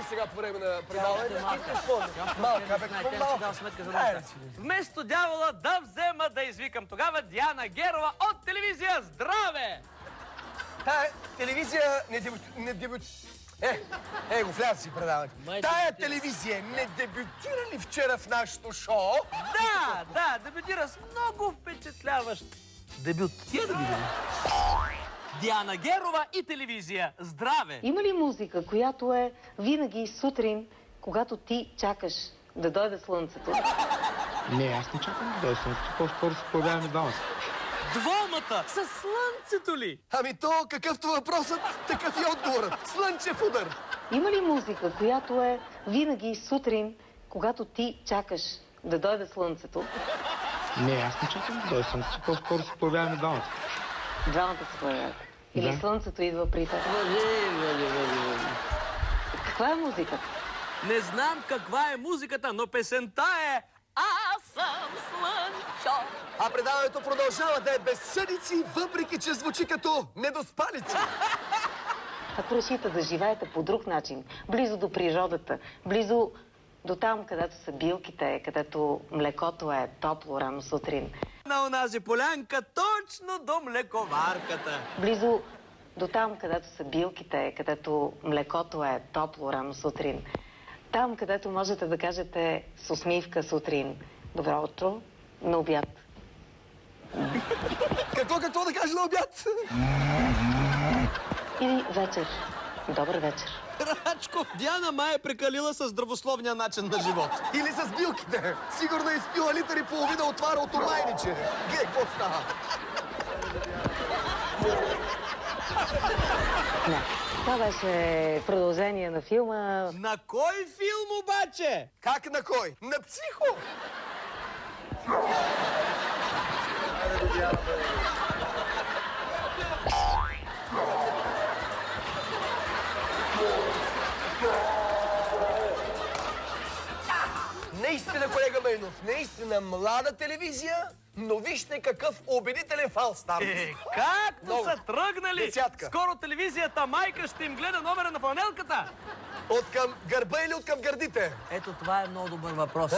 сега по време на предаването? Малка, бе, Вместо дявола да взема да извикам тогава Диана Герова от телевизия Здраве! Тая телевизия не дебютира... го вляза си предаването. Тая телевизия не дебютира ли вчера в нашото шоу? Да, дебютира с много впечатляващ дебют. Тя да видим. Диана Герова и телевизия Здраве! Има ли музика, която е винаги сутрин, когато ти чакаш да дойде слънцето? Не, аз не чакам да дойде слънцето, по-скоро се появяваме двамата. Двамата с слънцето ли? Ами то, какъвто въпросът, такъв и отговорът. Слънчев удар. Има ли музика, която е винаги сутрин, когато ти чакаш да дойде слънцето? Не, аз не чакам да дойде слънцето, по-скоро се появяваме двамата. Двамата се появяват. Или слънцето идва при теб? Каква е музиката? Не знам каква е музиката, но песента е Аз съм слънчо. А предаването продължава да е без съдици, въпреки че звучи като недоспалици. Ако решите да живеете по друг начин, близо до природата, близо до там, където са билките, където млекото е топло рано сутрин. На онази полянка, точно до млековарката. Близо до там, където са билките, където млекото е топло рано сутрин. Там, където можете да кажете с усмивка сутрин добро утро, на обяд. Какво да кажа на обяд? Или вечер. Добър вечер. Рачков, Диана май е прекалила с здравословния начин на живот. Или с билките. Сигурно е изпила литър и половина отвара от омайниче. Гледай, какво става? Не. Това беше продължение на филма. На кой филм обаче? Как на кой? На Психо! Наистина, колега Майнов, наистина млада телевизия, но вижте какъв убедителен фалстарт. Както са тръгнали! Десятка. Скоро телевизията майка ще им гледа номера на фланелката. От към гърба или от към гърдите? Ето това е много добър въпрос.